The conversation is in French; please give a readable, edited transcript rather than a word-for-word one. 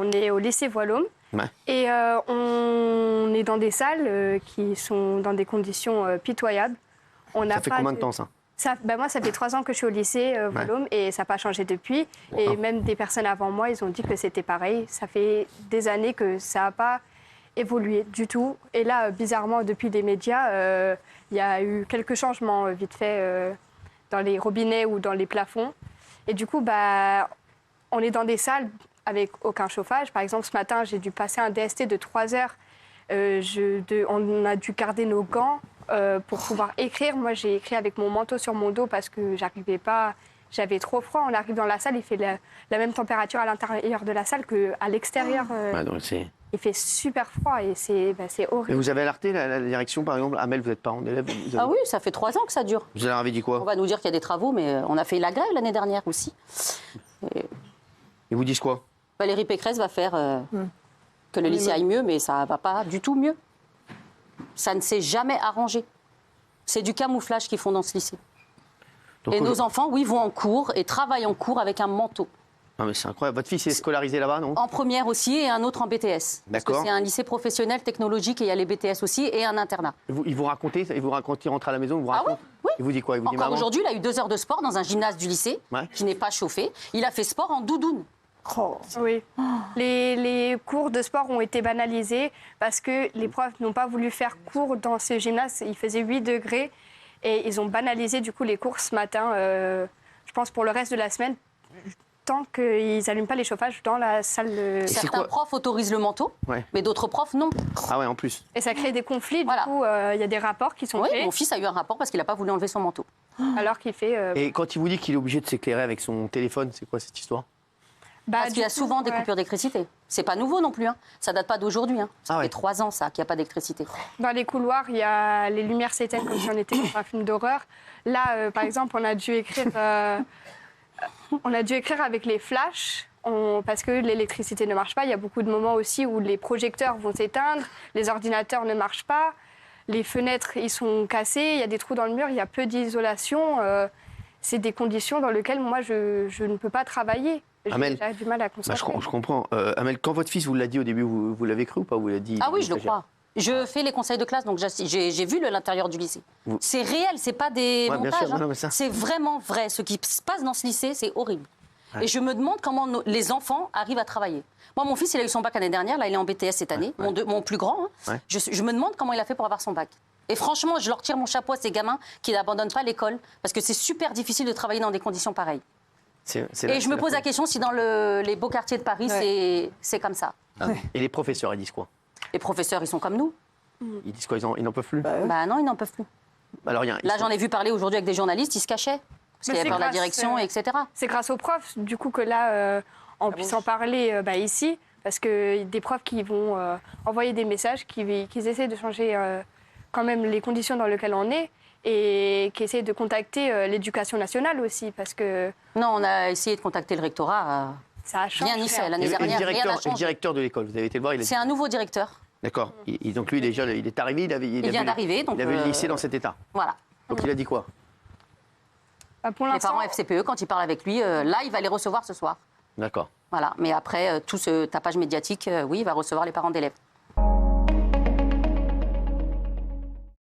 on est au lycée Voilhomme. Ouais. Et on est dans des salles qui sont dans des conditions pitoyables. Ça fait combien de temps, ça? Moi, ça fait 3 ans que je suis au lycée Voilhomme et ça n'a pas changé depuis. Et même des personnes avant moi, ils ont dit que c'était pareil. Ça fait des années que ça n'a pas évolué du tout. Et là, bizarrement, depuis les médias, il y a eu quelques changements vite fait dans les robinets ou dans les plafonds. Et du coup, on est dans des salles avec aucun chauffage. Par exemple, ce matin, j'ai dû passer un DST de 3 heures. On a dû garder nos gants pour pouvoir écrire. Moi, j'ai écrit avec mon manteau sur mon dos parce que j'arrivais pas. J'avais trop froid. On arrive dans la salle, il fait la même température à l'intérieur de la salle qu'à l'extérieur. Il fait super froid et c'est horrible. Et vous avez alerté la direction, par exemple? Amel, vous êtes parent d'élève? Ah oui, ça fait 3 ans que ça dure. Vous leur avez dit quoi? On va nous dire qu'il y a des travaux, mais on a fait la grève l'année dernière aussi. Ils vous disent quoi? Valérie Pécresse va faire que le lycée aille mieux, mais ça ne va pas du tout mieux. Ça ne s'est jamais arrangé. C'est du camouflage qu'ils font dans ce lycée. Donc, et nos enfants, oui, vont en cours et travaillent en cours avec un manteau. Non mais c'est incroyable. Votre fils est scolarisé là-bas, non? En première aussi et un autre en BTS. Parce que c'est un lycée professionnel, technologique et il y a les BTS aussi et un internat. Il vous raconte, il rentre à la maison, il vous raconte? Oui. Il vous dit quoi? Il vous dit, encore maman? aujourd'hui, il a eu 2 heures de sport dans un gymnase du lycée qui n'est pas chauffé. Il a fait sport en doudoune. Oh. Oui. Les cours de sport ont été banalisés parce que les profs n'ont pas voulu faire cours dans ce gymnase. Il faisait 8 degrés et ils ont banalisé du coup les cours ce matin. Je pense pour le reste de la semaine, tant qu'ils n'allument pas les chauffages dans la salle. Certains profs autorisent le manteau, mais d'autres profs non. Ah ouais, en plus. Et ça crée des conflits. Du coup, il y a des rapports qui sont faits. Mon fils a eu un rapport parce qu'il n'a pas voulu enlever son manteau. Alors qu'il fait. Et quand il vous dit qu'il est obligé de s'éclairer avec son téléphone, c'est quoi cette histoire? Parce qu'il y a souvent des coupures d'électricité. C'est pas nouveau non plus. Ça date pas d'aujourd'hui. Ça fait 3 ans ça qu'il n'y a pas d'électricité. Dans les couloirs, il y a les lumières s'éteignent comme si on était dans un film d'horreur. Là, par exemple, on a dû écrire avec les flashs. Parce que l'électricité ne marche pas. Il y a beaucoup de moments aussi où les projecteurs vont s'éteindre, les ordinateurs ne marchent pas, les fenêtres ils sont cassées, il y a des trous dans le mur, il y a peu d'isolation. C'est des conditions dans lesquelles moi je ne peux pas travailler. Amel, j'ai du mal à concentrer. je comprends. Amel, quand votre fils vous l'a dit au début, vous l'avez cru ou pas? Vous l'avez dit? Ah oui, je le crois. Je fais les conseils de classe, donc j'ai vu l'intérieur du lycée. C'est réel, c'est pas des montages. C'est vraiment vrai. Ce qui se passe dans ce lycée, c'est horrible. Et je me demande comment les enfants arrivent à travailler. Moi, mon fils, il a eu son bac l'année dernière. Là, il est en BTS cette année. Mon plus grand. Je me demande comment il a fait pour avoir son bac. Et franchement, je leur tire mon chapeau à ces gamins qui n'abandonnent pas l'école parce que c'est super difficile de travailler dans des conditions pareilles. Et je me pose la question si dans les beaux quartiers de Paris, c'est comme ça. Et les professeurs, ils disent quoi? Les professeurs, ils sont comme nous. Ils disent quoi? Ils n'en peuvent plus? Bah non, ils n'en peuvent plus. Alors, là, j'en ai vu parler aujourd'hui avec des journalistes, ils se cachaient. Parce qu'il y avait peur de la direction, etc. C'est grâce aux profs, du coup, que là, on puisse en parler ici. Parce que des profs qui vont envoyer des messages, qui essaient de changer quand même les conditions dans lesquelles on est. Et qui essaient de contacter l'éducation nationale aussi, parce que... Non, on a essayé de contacter le rectorat. Ça a changé. Rien n'y fait. L'année dernière, rien n'a changé. Le directeur de l'école, vous avez été le voir? C'est un nouveau directeur. D'accord. Donc lui, déjà, il est arrivé, il vient d'arriver. Il avait le lycée dans cet état. Voilà. Donc il a dit quoi? Pour les parents FCPE, quand ils parlent avec lui, là, il va les recevoir ce soir. D'accord. Voilà. Mais après, tout ce tapage médiatique, oui, il va recevoir les parents d'élèves.